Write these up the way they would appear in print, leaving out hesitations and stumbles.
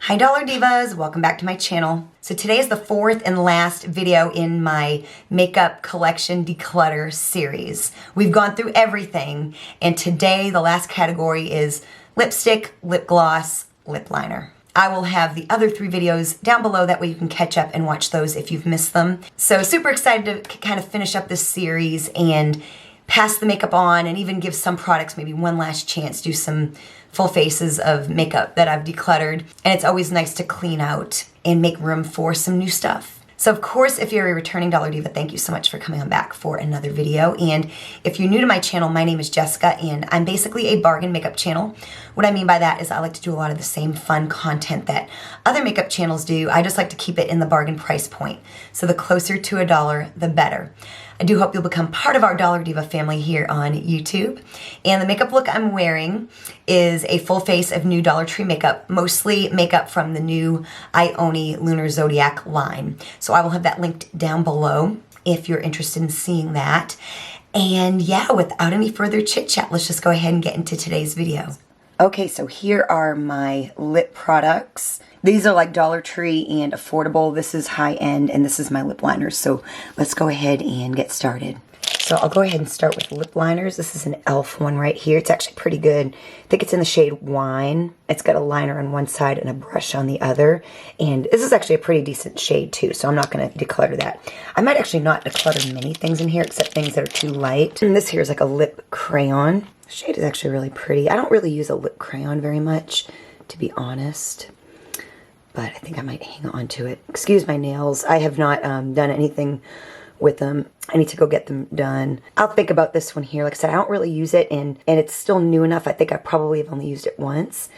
Hi Dollar Divas, welcome back to my channel. So today is the fourth and last video in my Makeup Collection Declutter series. We've gone through everything, and today the last category is lipstick, lip gloss, lip liner. I will have the other three videos down below, that way you can catch up and watch those if you've missed them. So super excited to kind of finish up this series and pass the makeup on and even give some products maybe one last chance, do some full faces of makeup that I've decluttered. And it's always nice to clean out and make room for some new stuff. So of course, if you're a returning Dollar Diva, thank you so much for coming on back for another video. And if you're new to my channel, my name is Jessica and I'm basically a bargain makeup channel. What I mean by that is I like to do a lot of the same fun content that other makeup channels do. I just like to keep it in the bargain price point. So the closer to $1, the better. I do hope you'll become part of our Dollar Diva family here on YouTube. And the makeup look I'm wearing is a full face of new Dollar Tree makeup, mostly makeup from the new Ione Lunar Zodiac line. So I will have that linked down below if you're interested in seeing that. And yeah, without any further chit chat, let's just go ahead and get into today's video. Okay, so here are my lip products. These are like Dollar Tree and affordable. This is high end and this is my lip liners. So let's go ahead and get started. So I'll go ahead and start with lip liners. This is an e.l.f. one right here. It's actually pretty good. I think it's in the shade Wine. It's got a liner on one side and a brush on the other. And this is actually a pretty decent shade too, so I'm not going to declutter that. I might actually not declutter many things in here except things that are too light. And this here is like a lip crayon. The shade is actually really pretty. I don't really use a lip crayon very much, to be honest. But I think I might hang on to it. Excuse my nails. I have not done anything with them. I need to go get them done. I'll think about this one here. Like I said, I don't really use it, and it's still new enough. I think I probably have only used it once.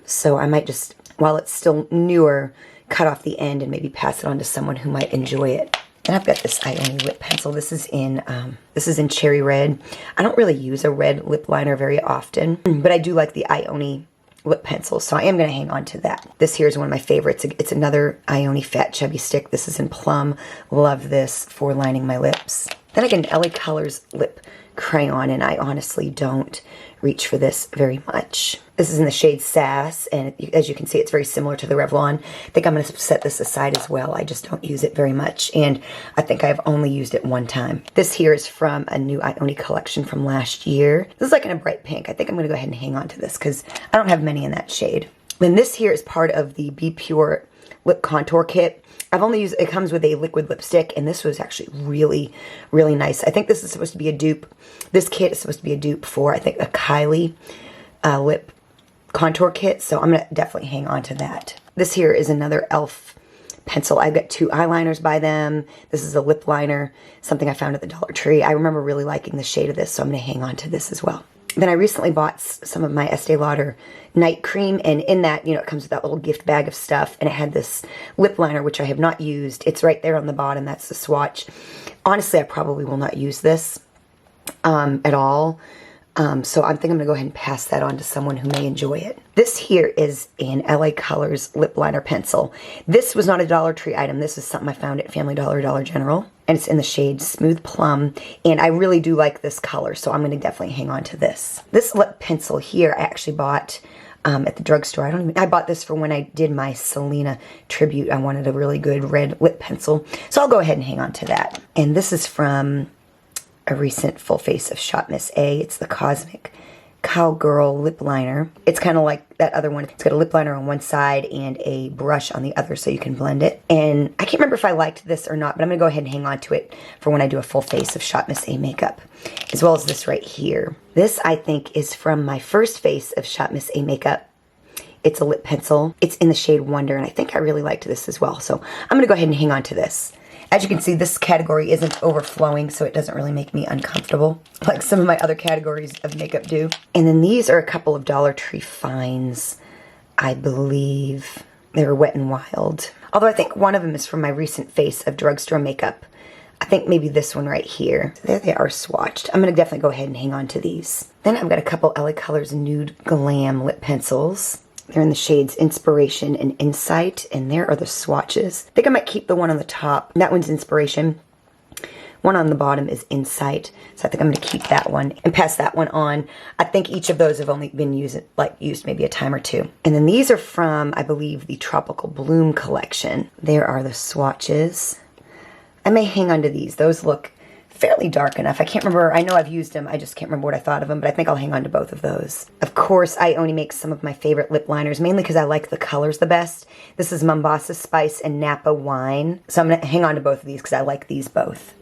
So I might just, while it's still newer, cut off the end and maybe pass it on to someone who might enjoy it. And I've got this Ione lip pencil. This is in Cherry Red. I don't really use a red lip liner very often, but I do like the Ione lip pencil, so I am going to hang on to that. This here is one of my favorites. It's another Ione Fat Chubby Stick. This is in Plum. Love this for lining my lips. Then I get an LA Colors lip crayon, and I honestly don't reach for this very much. This is in the shade Sass, and as you can see, it's very similar to the Revlon. I think I'm going to set this aside as well. I just don't use it very much, and I think I've only used it one time. This here is from a new Ione collection from last year. This is like in a bright pink. I think I'm going to go ahead and hang on to this because I don't have many in that shade. Then this here is part of the Be Pure lip contour kit. I've only used, it comes with a liquid lipstick, and this was actually really, really nice. I think this is supposed to be a dupe. This kit is supposed to be a dupe for, I think, a Kylie lip contour kit, so I'm going to definitely hang on to that. This here is another e.l.f. pencil. I've got two eyeliners by them. This is a lip liner, something I found at the Dollar Tree. I remember really liking the shade of this, so I'm going to hang on to this as well. Then I recently bought some of my Estee Lauder night cream, and in that, you know, it comes with that little gift bag of stuff, and it had this lip liner, which I have not used. It's right there on the bottom. That's the swatch. Honestly, I probably will not use this at all. So I think I'm going to go ahead and pass that on to someone who may enjoy it. This here is an LA Colors lip liner pencil. This was not a Dollar Tree item. This is something I found at Family Dollar, Dollar General. And it's in the shade Smooth Plum. And I really do like this color, so I'm going to definitely hang on to this. This lip pencil here I actually bought at the drugstore. I bought this for when I did my Selena tribute. I wanted a really good red lip pencil. So I'll go ahead and hang on to that. And this is from a recent full face of Shop Miss A. It's the Cosmic Cowgirl lip liner. It's kind of like that other one. It's got a lip liner on one side and a brush on the other, so you can blend it. And I can't remember if I liked this or not, but I'm going to go ahead and hang on to it for when I do a full face of Shop Miss A makeup, as well as this right here. This, I think, is from my first face of Shop Miss A makeup. It's a lip pencil. It's in the shade Wonder, and I think I really liked this as well, so I'm going to go ahead and hang on to this. As you can see, this category isn't overflowing, so it doesn't really make me uncomfortable like some of my other categories of makeup do. And then these are a couple of Dollar Tree finds, I believe. They were Wet n Wild. Although I think one of them is from my recent face of drugstore makeup. I think maybe this one right here. There they are swatched. I'm going to definitely go ahead and hang on to these. Then I've got a couple LA Colors Nude Glam lip pencils. They're in the shades Inspiration and Insight, and there are the swatches. I think I might keep the one on the top. That one's Inspiration One on the bottom is Insight, so I think I'm going to keep that one and pass that one on. I think each of those have only been used maybe a time or two. And then these are from, I believe, the Tropical Bloom collection. There are the swatches. I may hang on to these. Those look fairly dark enough. I can't remember. I know I've used them. I just can't remember what I thought of them, but I think I'll hang on to both of those. Of course, I only make some of my favorite lip liners, mainly because I like the colors the best. This is Mombasa Spice and Napa Wine. So I'm going to hang on to both of these because I like these both.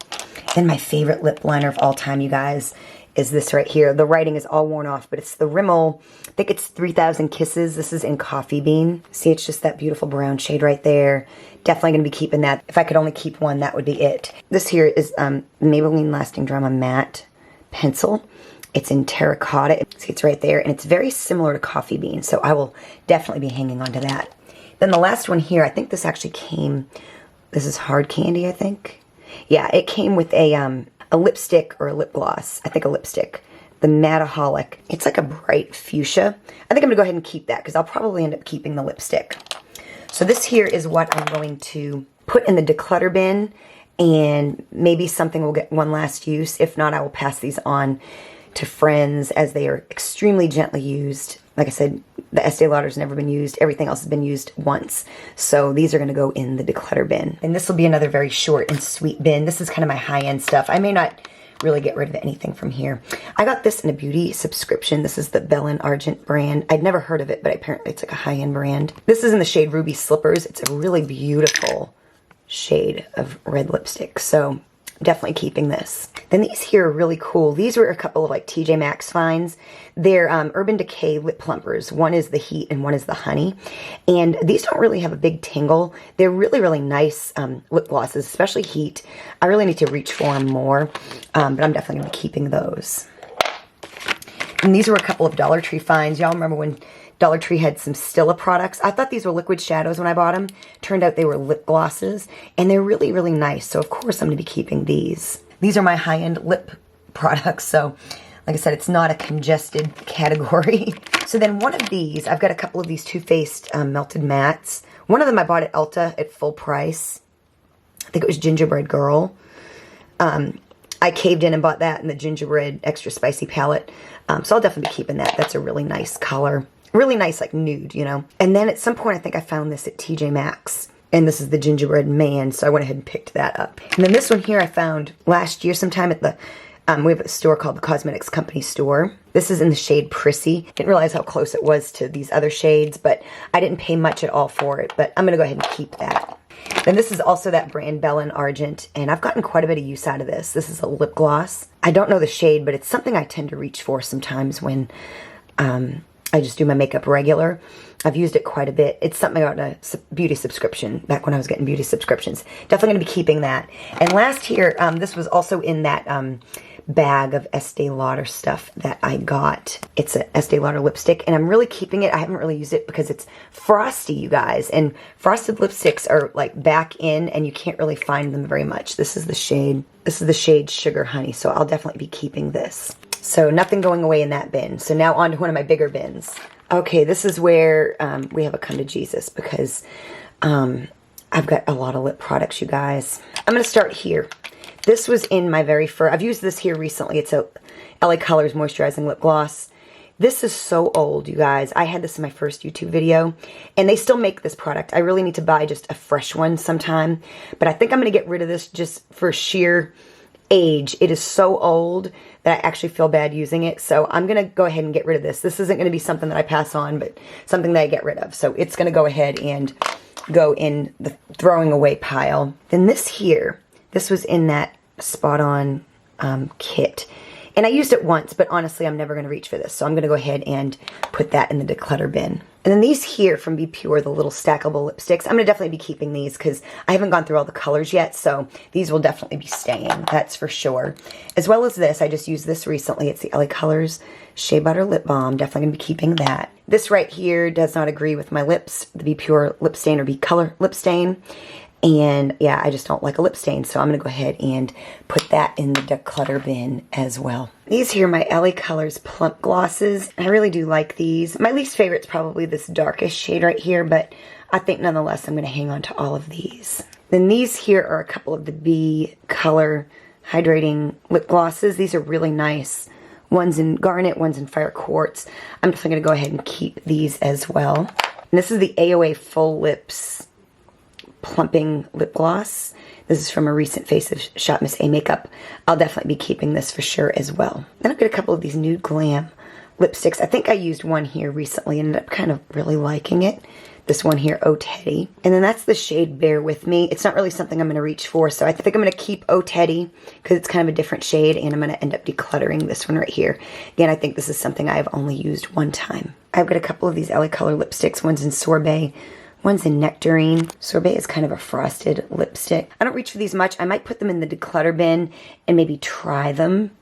And my favorite lip liner of all time, you guys, is this right here. The writing is all worn off, but it's the Rimmel, I think it's 3000 Kisses. This is in Coffee Bean. See, it's just that beautiful brown shade right there. Definitely going to be keeping that. If I could only keep one, that would be it. This here is Maybelline Lasting Drama Matte Pencil. It's in terracotta. See, it's right there, and it's very similar to Coffee Bean, so I will definitely be hanging on to that. Then the last one here, I think this actually came, this is Hard Candy, I think. Yeah, it came with a lipstick or a lip gloss. I think a lipstick. The Mataholic. It's like a bright fuchsia. I think I'm going to go ahead and keep that because I'll probably end up keeping the lipstick. So this here is what I'm going to put in the declutter bin, and maybe something will get one last use. If not, I will pass these on to friends as they are extremely gently used. Like I said, the Estee Lauder's never been used. Everything else has been used once. So these are going to go in the declutter bin. And this will be another very short and sweet bin. This is kind of my high-end stuff. I may not really get rid of anything from here. I got this in a beauty subscription. This is the Bell & Argent brand. I'd never heard of it, but apparently it's like a high-end brand. This is in the shade Ruby Slippers. It's a really beautiful shade of red lipstick. So definitely keeping this. Then these here are really cool. These were a couple of like TJ Maxx finds. They're Urban Decay lip plumpers. One is the Heat and one is the Honey. And these don't really have a big tingle. They're really, really nice lip glosses, especially Heat. I really need to reach for them more, but I'm definitely going to be keeping those. And these were a couple of Dollar Tree finds. Y'all remember when Dollar Tree had some Stila products? I thought these were liquid shadows when I bought them. Turned out they were lip glosses, and they're really, really nice. So of course I'm going to be keeping these. These are my high-end lip products, so like I said, it's not a congested category. So then one of these, I've got a couple of these Too Faced Melted Mattes. One of them I bought at Ulta at full price. I think it was Gingerbread Girl. I caved in and bought that in the Gingerbread Extra Spicy palette. So I'll definitely be keeping that. That's a really nice color. Really nice, like nude, you know. And then at some point, I think I found this at TJ Maxx. And this is the Gingerbread Man, so I went ahead and picked that up. And then this one here I found last year sometime at the, we have a store called the Cosmetics Company store. This is in the shade Prissy. Didn't realize how close it was to these other shades, but I didn't pay much at all for it. But I'm going to go ahead and keep that. Then this is also that brand Bell & Argent, and I've gotten quite a bit of use out of this. This is a lip gloss. I don't know the shade, but it's something I tend to reach for sometimes when I just do my makeup regular. I've used it quite a bit. It's something about a beauty subscription, back when I was getting beauty subscriptions. Definitely going to be keeping that. And last here, this was also in that bag of Estee Lauder stuff that I got. It's an Estee Lauder lipstick, and I'm really keeping it. I haven't really used it because it's frosty, you guys. And frosted lipsticks are like back in, and you can't really find them very much. This is the shade Sugar Honey, so I'll definitely be keeping this. So nothing going away in that bin. So now on to one of my bigger bins. Okay, this is where we have a come to Jesus because I've got a lot of lip products, you guys. I'm going to start here. This was in my very first, I've used this here recently. It's a LA Colors Moisturizing Lip Gloss. This is so old, you guys. I had this in my first YouTube video, and they still make this product. I really need to buy just a fresh one sometime, but I think I'm going to get rid of this just for sheer age. It is so old that I actually feel bad using it, so I'm going to go ahead and get rid of this. This isn't going to be something that I pass on, but something that I get rid of. So it's going to go ahead and go in the throwing away pile. Then this here, this was in that Spot On kit. And I used it once, but honestly, I'm never going to reach for this. So I'm going to go ahead and put that in the declutter bin. And then these here from Be Pure, the little stackable lipsticks, I'm going to definitely be keeping these because I haven't gone through all the colors yet. So these will definitely be staying, that's for sure. As well as this, I just used this recently. It's the LA Colors Shea Butter Lip Balm. Definitely going to be keeping that. This right here does not agree with my lips, the Be Pure lip stain or Be Color lip stain. And yeah, I just don't like a lip stain, so I'm going to go ahead and put that in the declutter bin as well. These here are my LA Colors Plump Glosses. I really do like these. My least favorite is probably this darkest shade right here, but I think nonetheless I'm going to hang on to all of these. Then these here are a couple of the Be Color hydrating lip glosses. These are really nice. One's in garnet, one's in fire quartz. I'm definitely going to go ahead and keep these as well. And this is the AOA Full Lips Plumping Lip Gloss. This is from a recent Face of Shop Miss A makeup. I'll definitely be keeping this for sure as well. Then I've got a couple of these Nude Glam lipsticks. I think I used one here recently and ended up kind of really liking it. This one here, Oh Teddy. And then that's the shade Bear With Me. It's not really something I'm going to reach for, so I think I'm going to keep Oh Teddy because it's kind of a different shade, and I'm going to end up decluttering this one right here. Again, I think this is something I've only used one time. I've got a couple of these LA Color lipsticks. One's in Sorbet, one's in Nectarine. Sorbet is kind of a frosted lipstick. I don't reach for these much. I might put them in the declutter bin and maybe try them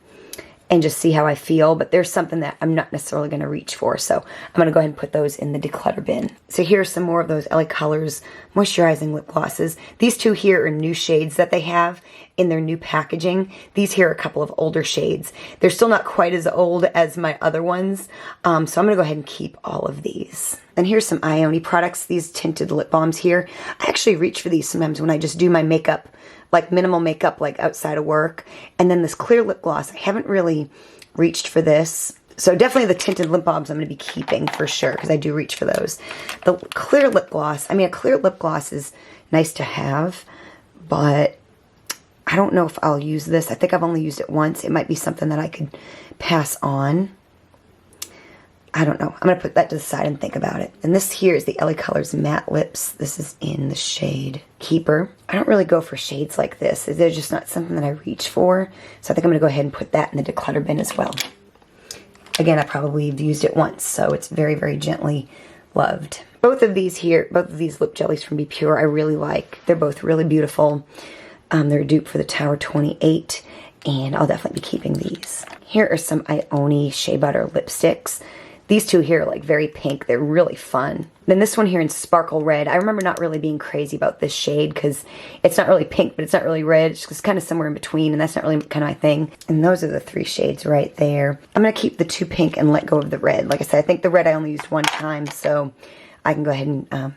and just see how I feel, but there's something that I'm not necessarily going to reach for, so I'm going to go ahead and put those in the declutter bin. So here's some more of those LA Colors moisturizing lip glosses. These two here are new shades that they have in their new packaging. These here are a couple of older shades. They're still not quite as old as my other ones, so I'm going to go ahead and keep all of these. And here's some Ione products, these tinted lip balms here. I actually reach for these sometimes when I just do my makeup, like minimal makeup, like outside of work. And then this clear lip gloss, I haven't really reached for this. So definitely the tinted lip balms I'm going to be keeping for sure, because I do reach for those. The clear lip gloss, I mean, a clear lip gloss is nice to have, but I don't know if I'll use this. I think I've only used it once. It might be something that I could pass on. I don't know. I'm going to put that to the side and think about it. And this here is the LA Colors Matte Lips. This is in the shade Keeper. I don't really go for shades like this. They're just not something that I reach for. So I think I'm going to go ahead and put that in the declutter bin as well. Again, I probably have used it once, so it's very, very gently loved. Both of these here, both of these lip jellies from Be Pure, I really like. They're both really beautiful. They're a dupe for the Tower 28, and I'll definitely be keeping these. Here are some Ione Shea Butter lipsticks. These two here are like very pink. They're really fun. Then this one here in Sparkle Red. I remember not really being crazy about this shade because it's not really pink, but it's not really red. It's just kind of somewhere in between, and that's not really kind of my thing. And those are the three shades right there. I'm going to keep the two pink and let go of the red. Like I said, I think the red I only used one time, so I can go ahead and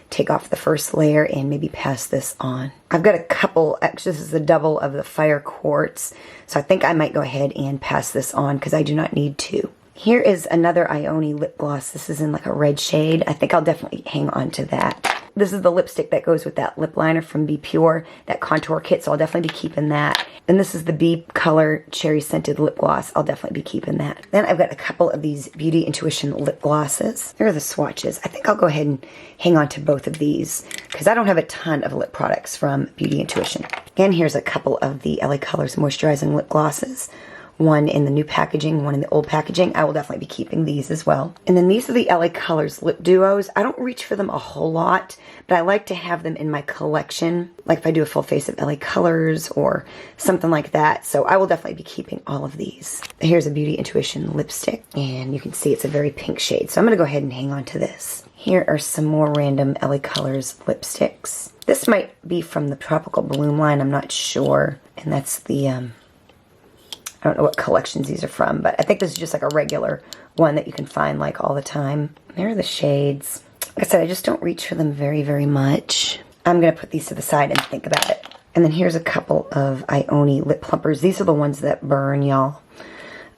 take off the first layer and maybe pass this on. I've got a couple, actually this is the double of the Fire Quartz, so I think I might go ahead and pass this on because I do not need to. Here is another Ione lip gloss. This is in like a red shade. I think I'll definitely hang on to that. This is the lipstick that goes with that lip liner from Be Pure, that contour kit, so I'll definitely be keeping that. And this is the Be Color Cherry Scented Lip Gloss. I'll definitely be keeping that. Then I've got a couple of these Beauty Intuition lip glosses. Here are the swatches. I think I'll go ahead and hang on to both of these because I don't have a ton of lip products from Beauty Intuition. Again, here's a couple of the LA Colors Moisturizing Lip Glosses. One in the new packaging, one in the old packaging. I will definitely be keeping these as well. And then these are the LA Colors Lip Duos. I don't reach for them a whole lot, but I like to have them in my collection. Like if I do a full face of LA Colors or something like that. So I will definitely be keeping all of these. Here's a Beauty Intuition lipstick, and you can see it's a very pink shade. So I'm going to go ahead and hang on to this. Here are some more random LA Colors lipsticks. This might be from the Tropical Bloom line. I'm not sure. And that's the I don't know what collections these are from, but I think this is just like a regular one that you can find like all the time. There are the shades. Like I said, I just don't reach for them very, very much. I'm going to put these to the side and think about it. And then here's a couple of Ione lip plumpers. These are the ones that burn, y'all.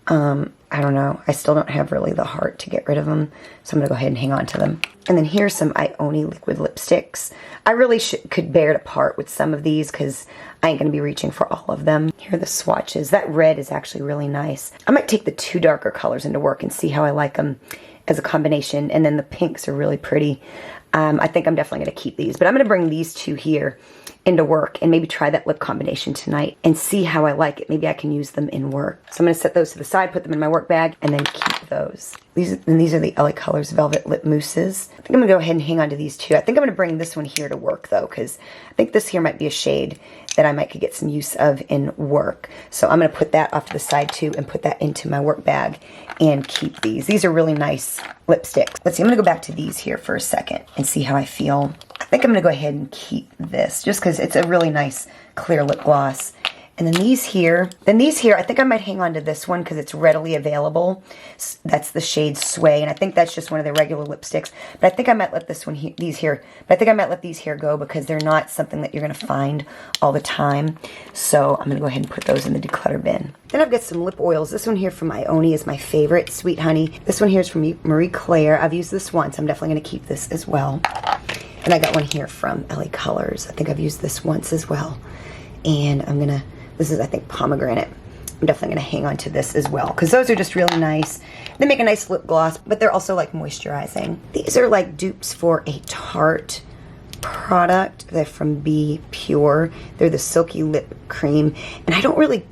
I don't know. I still don't have really the heart to get rid of them, so I'm going to go ahead and hang on to them. And then here's some Ione liquid lipsticks. I really could bear to part with some of these because I ain't going to be reaching for all of them. Here are the swatches. That red is actually really nice. I might take the two darker colors into work and see how I like them as a combination. And then the pinks are really pretty. I think I'm definitely going to keep these. But I'm going to bring these two here into work and maybe try that lip combination tonight and see how I like it. Maybe I can use them in work. So I'm going to set those to the side, put them in my work bag, and then keep those. These are the LA Colors Velvet Lip Mousses. I think I'm going to go ahead and hang on to these two. I think I'm going to bring this one here to work though, because I think this here might be a shade that I might could get some use of in work. So I'm going to put that off to the side too and put that into my work bag and keep these. These are really nice lipsticks. Let's see, I'm going to go back to these here for a second and see how I feel. I think I'm going to go ahead and keep this just because it's a really nice clear lip gloss And then these here, I think I might hang on to this one because it's readily available. That's the shade Sway, and I think that's just one of the regular lipsticks. But I think I might let this one, these here go because they're not something that you're gonna find all the time. So I'm gonna go ahead and put those in the declutter bin. Then I've got some lip oils. This one here from Ione is my favorite, Sweet Honey. This one here is from Marie Claire. I've used this once. I'm definitely gonna keep this as well. And I got one here from LA Colors. I think I've used this once as well. And this is, I think, pomegranate. I'm definitely gonna hang on to this as well because those are just really nice. They make a nice lip gloss, but they're also like moisturizing. These are like dupes for a Tarte product. They're from Be Pure. They're the Silky Lip Cream. And I don't really,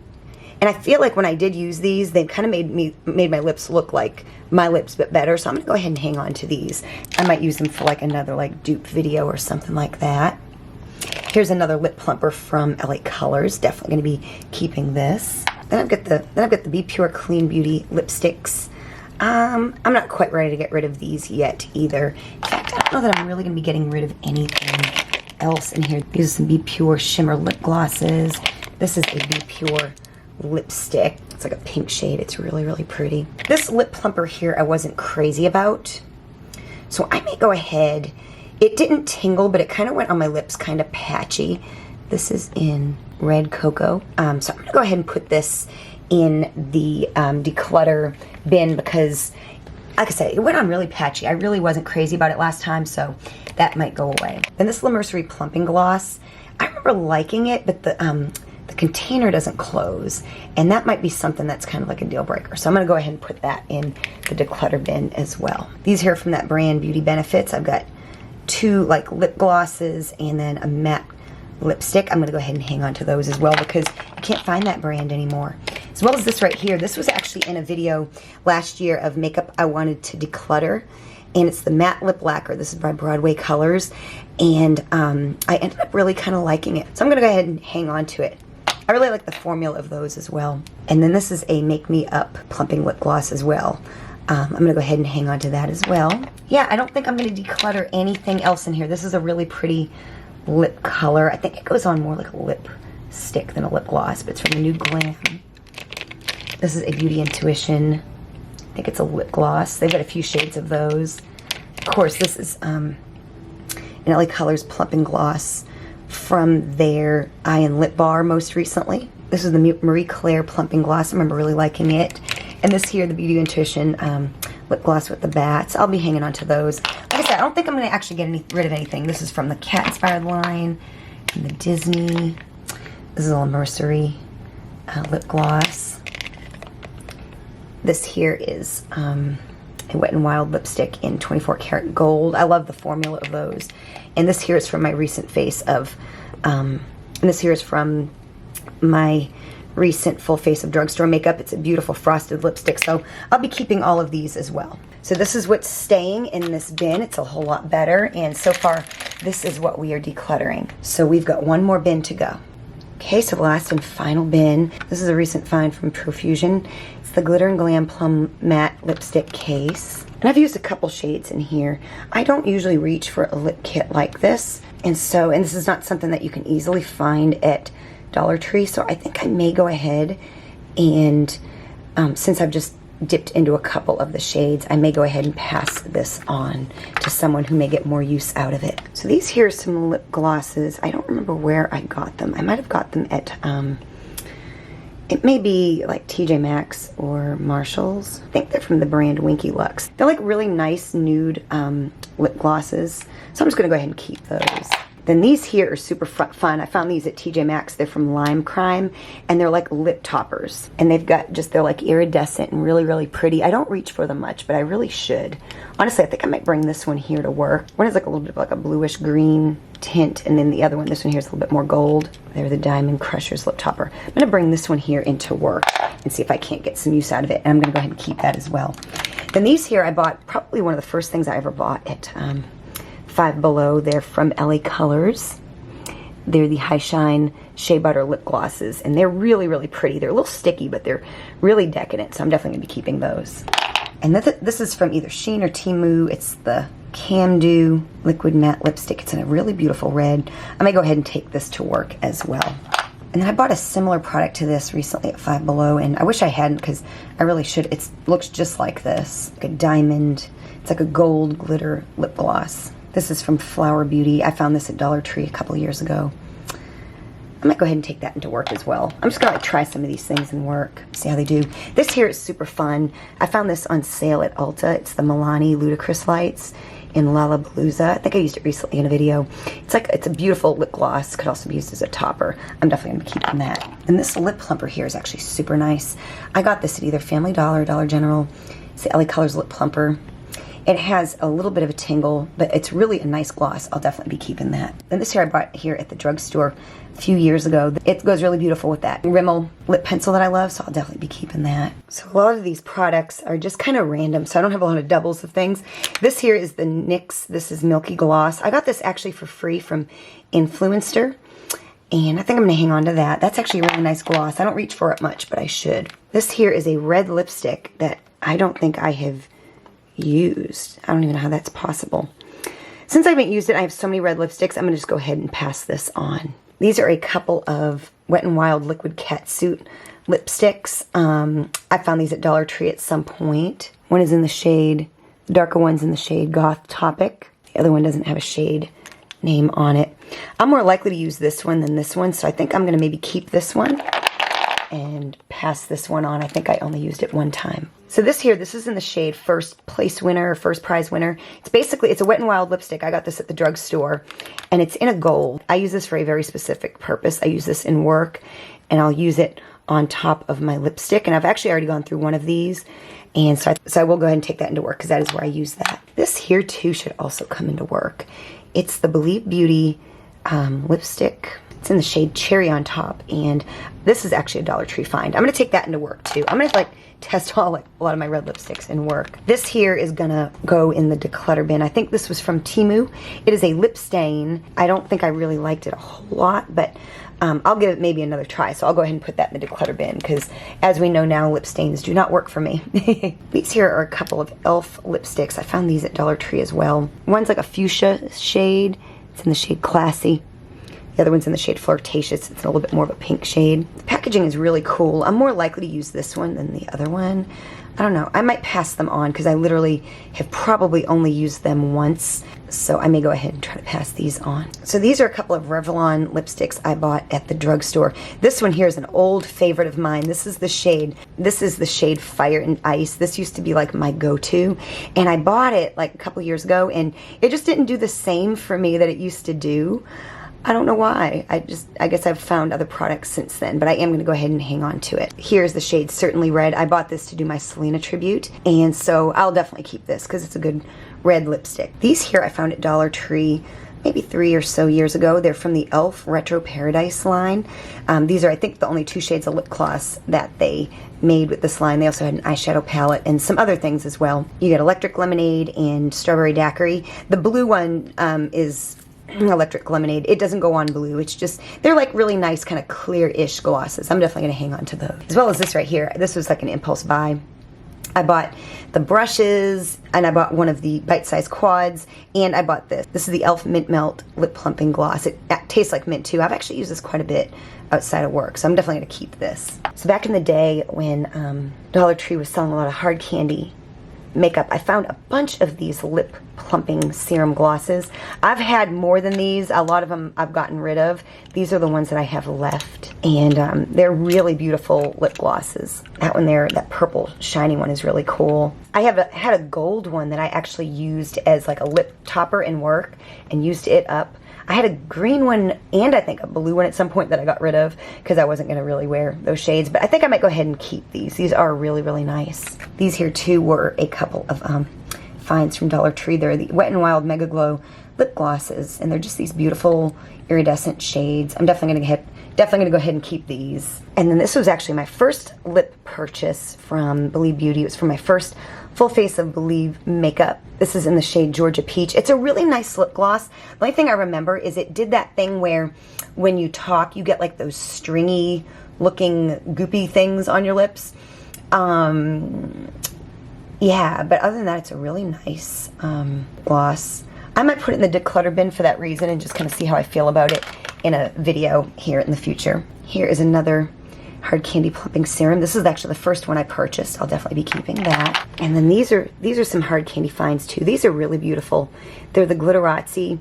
and I feel like when I did use these, they kind of made my lips look like my lips, but better. So I'm gonna go ahead and hang on to these. I might use them for like another like dupe video or something like that. Here's another lip plumper from LA Colors. Definitely going to be keeping this. Then I've got the Be Pure Clean Beauty lipsticks. I'm not quite ready to get rid of these yet either. In fact, I don't know that I'm really going to be getting rid of anything else in here. These are some Be Pure shimmer lip glosses. This is a Be Pure lipstick. It's like a pink shade. It's really, really pretty. This lip plumper here I wasn't crazy about, so I may go ahead. It didn't tingle, but it kind of went on my lips kind of patchy. This is in Red Cocoa. So I'm going to go ahead and put this in the declutter bin because, like I said, it went on really patchy. I really wasn't crazy about it last time, so that might go away. Then this La Mercerie Plumping Gloss. I remember liking it, but the container doesn't close, and that might be something that's kind of like a deal breaker. So I'm going to go ahead and put that in the declutter bin as well. These here from that brand Beauty Benefits. I've got 2 like lip glosses and then a matte lipstick. I'm going to go ahead and hang on to those as well because I can't find that brand anymore. As well as this right here. This was actually in a video last year of makeup I wanted to declutter, and it's the matte lip lacquer. This is by Broadway Colors, and I ended up really kind of liking it. So I'm going to go ahead and hang on to it. I really like the formula of those as well. And then this is a Make Me Up plumping lip gloss as well. I'm going to go ahead and hang on to that as well. Yeah, I don't think I'm going to declutter anything else in here. This is a really pretty lip color. I think it goes on more like a lipstick than a lip gloss, but it's from the new Glam. This is a Beauty Intuition. I think it's a lip gloss. They've got a few shades of those. Of course, this is an LA Colors Plumping Gloss from their Eye and Lip Bar most recently. This is the Marie Claire Plumping Gloss. I remember really liking it. And this here, the Beauty Intuition lip gloss with the bats. I'll be hanging on to those. Like I said, I don't think I'm going to actually get rid of anything. This is from the Cat Inspired line and the Disney. This is a La Mercerie lip gloss. This here is a Wet n Wild lipstick in 24 karat gold. I love the formula of those. And this here is from my recent face of, and this here is from my recent full face of Drugstore makeup. It's a beautiful frosted lipstick, so I'll be keeping all of these as well. So this is what's staying in this bin. It's a whole lot better, and so far this is what we are decluttering. So we've got one more bin to go. Okay, so the last and final bin. This is a recent find from Profusion. It's the Glitter and Glam Plum Matte Lipstick Case. And I've used a couple shades in here. I don't usually reach for a lip kit like this, and this is not something that you can easily find at Dollar Tree, so I think I may go ahead and since I've just dipped into a couple of the shades, I may go ahead and pass this on to someone who may get more use out of it. So these here are some lip glosses. I don't remember where I got them. I might have got them at it may be like TJ Maxx or Marshall's. I think they're from the brand Winky Lux. They're like really nice nude lip glosses, so I'm just gonna go ahead and keep those. Then these here are super fun. I found these at TJ Maxx. They're from Lime Crime, and they're like lip toppers. And they've got they're like iridescent and really, really pretty. I don't reach for them much, but I really should. Honestly, I think I might bring this one here to work. One is like a little bit of like a bluish green tint, and then the other one, this one here is a little bit more gold. They're the Diamond Crushers lip topper. I'm gonna bring this one here into work and see if I can't get some use out of it. And I'm gonna go ahead and keep that as well. Then these here I bought, probably one of the first things I ever bought at Five Below. They're from LA Colors. They're the High Shine Shea Butter lip glosses, and they're really, really pretty. They're a little sticky, but they're really decadent, so I'm definitely gonna be keeping those. And this is from either Shein or Temu. It's the Camdew Liquid Matte Lipstick. It's in a really beautiful red. I may go ahead and take this to work as well. And then I bought a similar product to this recently at Five Below, and I wish I hadn't because I really should. It looks just like this, like a diamond. It's like a gold glitter lip gloss. This is from Flower Beauty. I found this at Dollar Tree a couple years ago. I might go ahead and take that into work as well. I'm just gonna like try some of these things in work, see how they do. This here is super fun. I found this on sale at Ulta. It's the Milani Ludicrous Lights in Lollapalooza. I think I used it recently in a video. It's a beautiful lip gloss. Could also be used as a topper. I'm definitely gonna be keeping that. And this lip plumper here is actually super nice. I got this at either Family Dollar or Dollar General. It's the LA Colors lip plumper. It has a little bit of a tingle, but it's really a nice gloss. I'll definitely be keeping that. And this here I bought here at the drugstore a few years ago. It goes really beautiful with that Rimmel lip pencil that I love, so I'll definitely be keeping that. So a lot of these products are just kind of random, so I don't have a lot of doubles of things. This here is the NYX. This is Milky Gloss. I got this actually for free from Influencer, and I think I'm going to hang on to that. That's actually a really nice gloss. I don't reach for it much, but I should. This here is a red lipstick that I don't think I have used. I don't even know how that's possible. Since I haven't used it, I have so many red lipsticks, I'm going to just go ahead and pass this on. These are a couple of Wet n Wild Liquid Catsuit lipsticks. I found these at Dollar Tree at some point. One is in the shade, the darker one's in the shade Goth Topic. The other one doesn't have a shade name on it. I'm more likely to use this one than this one, so I think I'm going to maybe keep this one and pass this one on. I think I only used it one time. So this is in the shade First Place Winner, or First Prize Winner. It's a Wet n Wild lipstick. I got this at the drugstore, and it's in a gold. I use this for a very specific purpose. I use this in work, and I'll use it on top of my lipstick, and I've actually already gone through one of these, and so I will go ahead and take that into work because that is where I use that. This here too should also come into work. It's the Believe Beauty lipstick. It's in the shade Cherry on Top, and this is actually a Dollar Tree find. I'm going to take that into work too. I'm going to test a lot of my red lipsticks in work. This here is going to go in the declutter bin. I think this was from Temu. It is a lip stain. I don't think I really liked it a whole lot, but I'll give it maybe another try. So I'll go ahead and put that in the declutter bin because, as we know now, lip stains do not work for me. These here are a couple of e.l.f. lipsticks. I found these at Dollar Tree as well. One's like a fuchsia shade. It's in the shade Classy. The other one's in the shade Flirtatious. It's in a little bit more of a pink shade. The packaging is really cool. I'm more likely to use this one than the other one. I don't know. I might pass them on because I literally have probably only used them once. So I may go ahead and try to pass these on. So these are a couple of Revlon lipsticks I bought at the drugstore. This one here is an old favorite of mine. This is the shade Fire and Ice. This used to be like my go-to. And I bought it like a couple years ago, and it just didn't do the same for me that it used to do. I don't know why. I guess I've found other products since then, but I am going to go ahead and hang on to it. Here's the shade Certainly Red. I bought this to do my Selena tribute, and so I'll definitely keep this because it's a good red lipstick. These here I found at Dollar Tree maybe 3 or so years ago. They're from the e.l.f. Retro Paradise line. These are, I think, the only 2 shades of lip gloss that they made with this line. They also had an eyeshadow palette and some other things as well. You get Electric Lemonade and Strawberry Daiquiri. The blue one is Electric Lemonade. It doesn't go on blue. It's just, they're like really nice kind of clear-ish glosses. I'm definitely going to hang on to those. As well as this right here. This was like an impulse buy. I bought the brushes, and I bought one of the bite-sized quads, and I bought this. This is the e.l.f. Mint Melt Lip Plumping Gloss. It tastes like mint too. I've actually used this quite a bit outside of work, so I'm definitely going to keep this. So back in the day when Dollar Tree was selling a lot of hard candy makeup, I found a bunch of these lip plumping serum glosses. I've had more than these. A lot of them I've gotten rid of. These are the ones that I have left, and they're really beautiful lip glosses. That one there, that purple shiny one, is really cool. I had a gold one that I actually used as like a lip topper in work and used it up. I had a green one and I think a blue one at some point that I got rid of because I wasn't going to really wear those shades. But I think I might go ahead and keep these. These are really, really nice. These here too were a couple of finds from Dollar Tree. They're the Wet n Wild Mega Glow lip glosses, and they're just these beautiful iridescent shades. I'm definitely going to go ahead and keep these. And then this was actually my first lip purchase from Believe Beauty. It was for my first full face of Believe makeup. This is in the shade Georgia Peach. It's a really nice lip gloss. The only thing I remember is it did that thing where when you talk, you get like those stringy looking goopy things on your lips. Yeah, but other than that, it's a really nice gloss. I might put it in the declutter bin for that reason and just kind of see how I feel about it in a video here in the future. Here is another hard candy plumping serum. This is actually the first one I purchased. I'll definitely be keeping that. And then these are some hard candy finds too. These are really beautiful. They're the Glitterazzi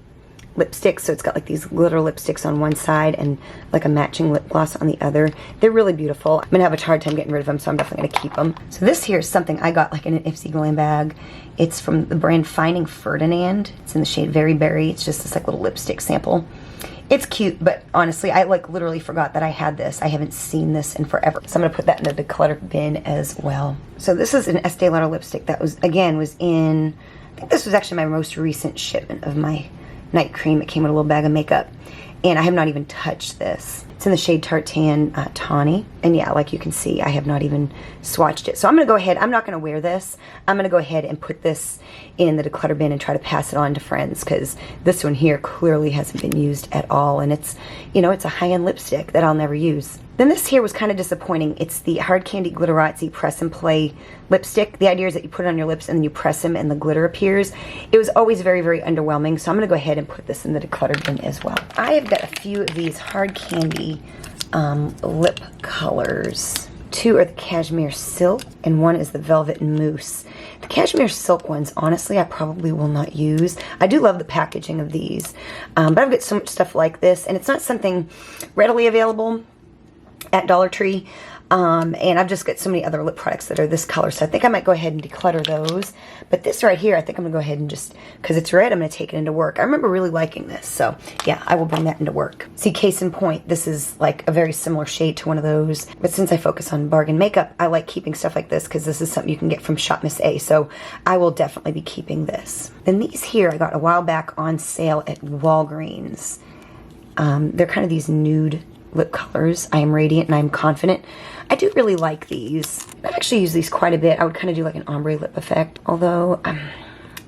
lipsticks, so it's got like these glitter lipsticks on one side and like a matching lip gloss on the other. They're really beautiful. I'm gonna have a hard time getting rid of them, so I'm definitely gonna keep them. So this here is something I got like in an Ipsy Glam bag. It's from the brand Finding Ferdinand. It's in the shade Very Berry. It's just this like little lipstick sample. It's cute, but honestly, I like literally forgot that I had this. I haven't seen this in forever. So I'm gonna put that in the declutter bin as well. So this is an Estee Lauder lipstick that was in, I think this was actually my most recent shipment of my night cream. It came with a little bag of makeup, and I have not even touched this. It's in the shade Tartan Tawny, and yeah, like you can see, I have not even swatched it. So I'm gonna go ahead, I'm not gonna wear this. I'm gonna go ahead and put this in the declutter bin and try to pass it on to friends, because this one here clearly hasn't been used at all, and it's, you know, it's a high-end lipstick that I'll never use. Then this here was kind of disappointing. It's the Hard Candy Glitterazzi Press and Play lipstick. The idea is that you put it on your lips and then you press them and the glitter appears. It was always very, very underwhelming, so I'm going to go ahead and put this in the declutter bin as well. I have got a few of these Hard Candy lip colors. Two are the Cashmere Silk, and one is the Velvet Mousse. The Cashmere Silk ones, honestly, I probably will not use. I do love the packaging of these, but I've got so much stuff like this, and it's not something readily available at Dollar Tree, and I've just got so many other lip products that are this color, so I think I might go ahead and declutter those. But this right here, I think I'm gonna go ahead and just, because it's red, I'm gonna take it into work. I remember really liking this, so yeah, I will bring that into work. See, case in point, this is like a very similar shade to one of those, but since I focus on bargain makeup, I like keeping stuff like this because this is something you can get from Shop Miss A, so I will definitely be keeping this. Then these here, I got a while back on sale at Walgreens. They're kind of these nude lip colors. I Am Radiant and I'm Confident. I do really like these. I've actually used these quite a bit. I would kind of do like an ombre lip effect, although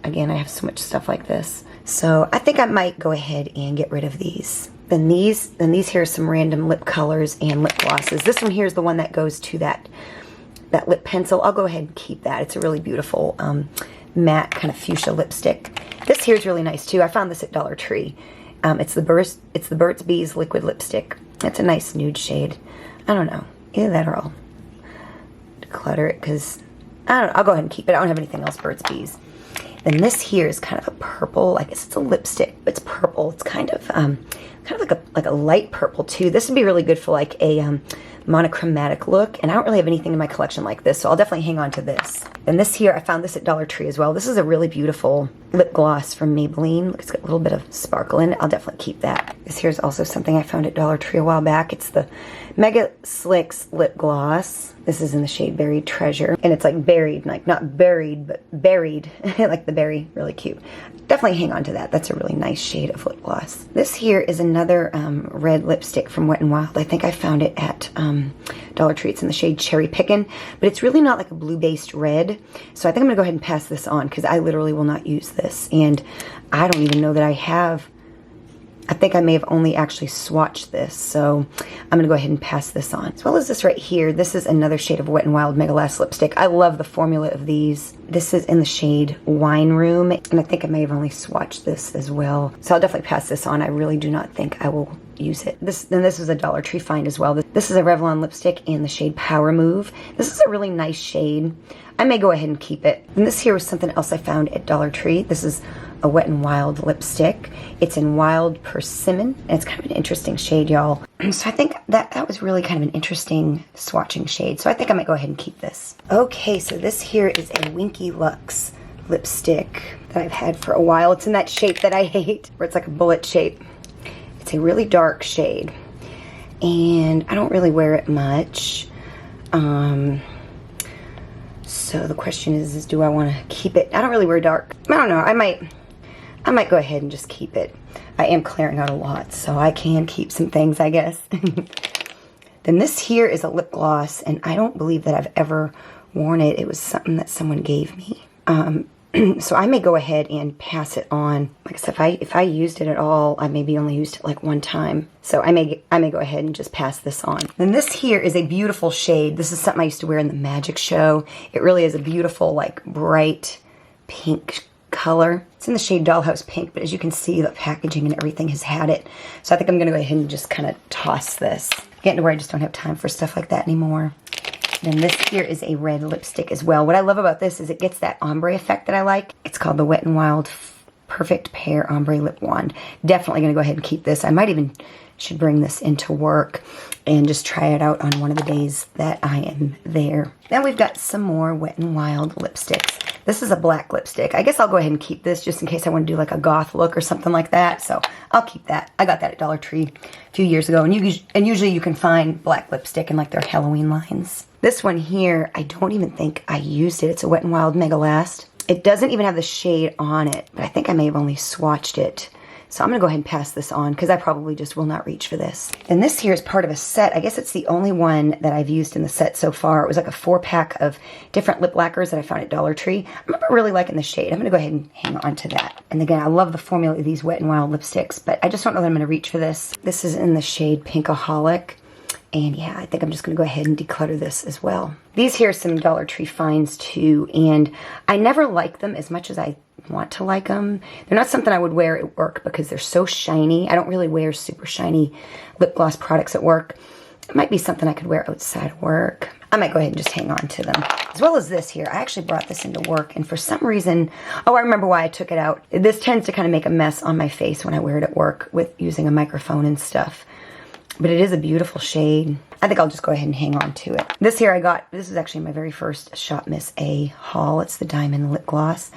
again, I have so much stuff like this, so I think I might go ahead and get rid of these. Then these here are some random lip colors and lip glosses. This one here is the one that goes to that lip pencil. I'll go ahead and keep that. It's a really beautiful matte kind of fuchsia lipstick. This here is really nice too. I found this at Dollar Tree. It's the Burt's Bees liquid lipstick. It's a nice nude shade. I don't know. Either that or I'll declutter it, because I don't know. I'll go ahead and keep it. I don't have anything else Burt's Bees. Then this here is kind of a purple. I guess it's a lipstick, but it's purple. It's kind of like a light purple too. This would be really good for like a monochromatic look, and I don't really have anything in my collection like this, so I'll definitely hang on to this. And this here, I found this at Dollar Tree as well. This is a really beautiful lip gloss from Maybelline. Look, it's got a little bit of sparkle in it. I'll definitely keep that. This here's also something I found at Dollar Tree a while back. It's the Mega Slicks lip gloss. This is in the shade Buried Treasure, and it's like buried, like not buried, but buried, like the berry. Really cute. Definitely hang on to that. That's a really nice shade of lip gloss. This here is another red lipstick from Wet n Wild. I think I found it at Dollar Tree. It's in the shade Cherry Pickin', but it's really not like a blue-based red, so I think I'm gonna go ahead and pass this on, because I literally will not use this, and I don't even know that I have. I think I may have only actually swatched this, so I'm gonna go ahead and pass this on. As well as this right here, this is another shade of Wet n Wild Mega Lash lipstick. I love the formula of these. This is in the shade Wine Room, and I think I may have only swatched this as well, so I'll definitely pass this on. I really do not think I will use it. This is a Dollar Tree find as well. This is a Revlon lipstick in the shade Power Move. This is a really nice shade. I may go ahead and keep it. And this here was something else I found at Dollar Tree. This is a Wet n Wild lipstick. It's in Wild Persimmon, and it's kind of an interesting shade, y'all. So I think that was really kind of an interesting swatching shade. So I think I might go ahead and keep this. Okay, so this here is a Winky Lux lipstick that I've had for a while. It's in that shape that I hate, where it's like a bullet shape. It's a really dark shade, and I don't really wear it much. So the question is do I want to keep it? I don't really wear dark. I don't know. I might go ahead and just keep it. I am clearing out a lot, so I can keep some things, I guess. Then this here is a lip gloss, and I don't believe that I've ever worn it. It was something that someone gave me. So I may go ahead and pass it on. Like I said, if I used it at all, I maybe only used it like one time. So I may go ahead and just pass this on. Then this here is a beautiful shade. This is something I used to wear in the magic show. It really is a beautiful, like bright pink color. It's in the shade Dollhouse Pink, but as you can see, the packaging and everything has had it. So I think I'm gonna go ahead and just kind of toss this. Getting to where I just don't have time for stuff like that anymore. Then this here is a red lipstick as well. What I love about this is it gets that ombre effect that I like. It's called the Wet n Wild Perfect Pear Ombre Lip Wand. Definitely gonna go ahead and keep this. I might even should bring this into work and just try it out on one of the days that I am there. Then we've got some more Wet n Wild lipsticks. This is a black lipstick. I guess I'll go ahead and keep this just in case I want to do like a goth look or something like that. So I'll keep that. I got that at Dollar Tree a few years ago. And usually you can find black lipstick in like their Halloween lines. This one here, I don't even think I used it. It's a Wet n Wild Mega Last. It doesn't even have the shade on it, but I think I may have only swatched it. So I'm gonna go ahead and pass this on because I probably just will not reach for this. And this here is part of a set. I guess it's the only one that I've used in the set so far. It was like a 4-pack of different lip lacquers that I found at Dollar Tree. I remember really liking the shade. I'm gonna go ahead and hang on to that. And again, I love the formula of these Wet n Wild lipsticks, but I just don't know that I'm gonna reach for this. This is in the shade Pinkaholic. And yeah, I think I'm just gonna go ahead and declutter this as well. These here are some Dollar Tree finds too, and I never like them as much as I want to like them. They're not something I would wear at work because they're so shiny. I don't really wear super shiny lip gloss products at work. It might be something I could wear outside of work. I might go ahead and just hang on to them. As well as this here. I actually brought this into work, and for some reason, oh, I remember why I took it out. This tends to kind of make a mess on my face when I wear it at work with using a microphone and stuff. But it is a beautiful shade. I think I'll just go ahead and hang on to it. This here I got, this is actually my very first Shop Miss A haul. It's the Diamond Lip Gloss.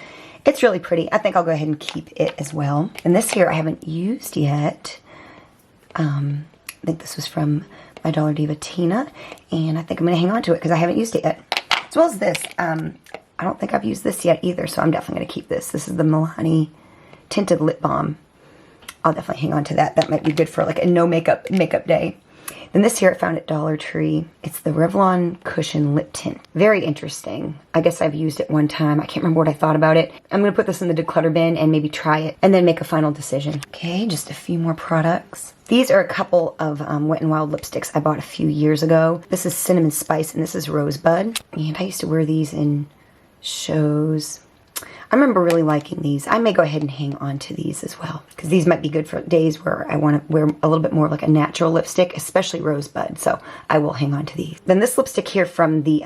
It's really pretty. I think I'll go ahead and keep it as well. And this here I haven't used yet. I think this was from my Dollar Diva Tina. And I think I'm going to hang on to it because I haven't used it yet. As well as this. I don't think I've used this yet either, so I'm definitely going to keep this. This is the Milani Tinted Lip Balm. I'll definitely hang on to that. That might be good for like a no makeup day. Then this here I found at Dollar Tree. It's the Revlon Cushion Lip Tint. Very interesting. I guess I've used it one time. I can't remember what I thought about it. I'm going to put this in the declutter bin and maybe try it and then make a final decision. Okay, just a few more products. These are a couple of Wet n Wild lipsticks I bought a few years ago. This is Cinnamon Spice and this is Rosebud. And I used to wear these in shows. I remember really liking these. I may go ahead and hang on to these as well because these might be good for days where I want to wear a little bit more of like a natural lipstick, especially Rosebud. So I will hang on to these. Then this lipstick here from the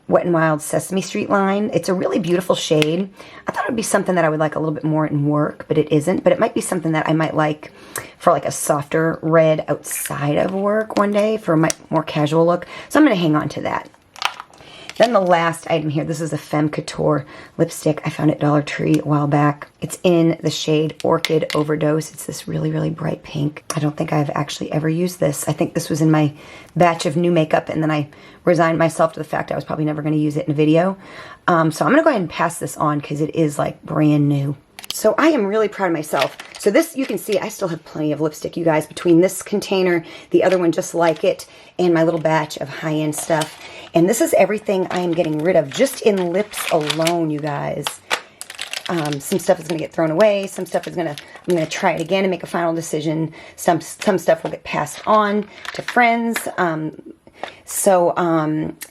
Wet n Wild Sesame Street line. It's a really beautiful shade. I thought it would be something that I would like a little bit more in work, but it isn't. But it might be something that I might like for like a softer red outside of work one day for a more casual look. So I'm going to hang on to that. Then the last item here, this is a Femme Couture lipstick I found at Dollar Tree a while back. It's in the shade Orchid Overdose. It's this really, really bright pink. I don't think I've actually ever used this. I think this was in my batch of new makeup, and then I resigned myself to the fact I was probably never going to use it in a video. So I'm going to go ahead and pass this on because it is like brand new. So I am really proud of myself. So this, you can see, I still have plenty of lipstick, you guys, between this container, the other one just like it, and my little batch of high-end stuff. And this is everything I am getting rid of, just in lips alone, you guys. Some stuff is going to get thrown away. Some stuff is I'm going to try it again and make a final decision. Some stuff will get passed on to friends.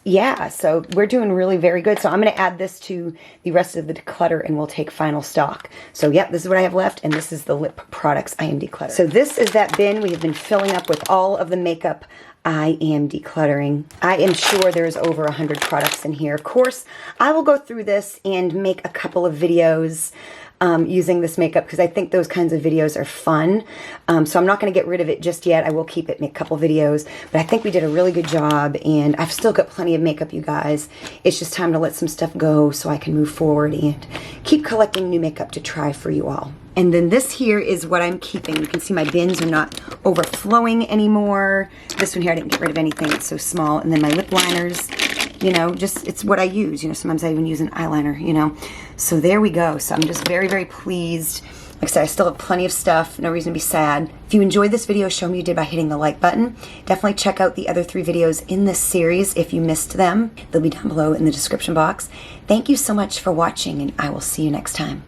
Yeah, so we're doing really very good. So I'm going to add this to the rest of the declutter and we'll take final stock. So yep, this is what I have left, and this is the lip products I am decluttering. So this is that bin we have been filling up with all of the makeup I am decluttering. I am sure there's over 100 products in here. Of course, I will go through this and make a couple of videos using this makeup because I think those kinds of videos are fun. So I'm not going to get rid of it just yet. I will keep it, make a couple videos, but I think we did a really good job, and I've still got plenty of makeup, you guys. It's just time to let some stuff go so I can move forward and keep collecting new makeup to try for you all. And then this here is what I'm keeping. You can see my bins are not overflowing anymore. This one here, I didn't get rid of anything. It's so small. And then my lip liners, you know, just, it's what I use. You know, sometimes I even use an eyeliner, you know. So there we go. So I'm just very, very pleased. Like I said, I still have plenty of stuff. No reason to be sad. If you enjoyed this video, show me you did by hitting the like button. Definitely check out the other 3 videos in this series if you missed them. They'll be down below in the description box. Thank you so much for watching, and I will see you next time.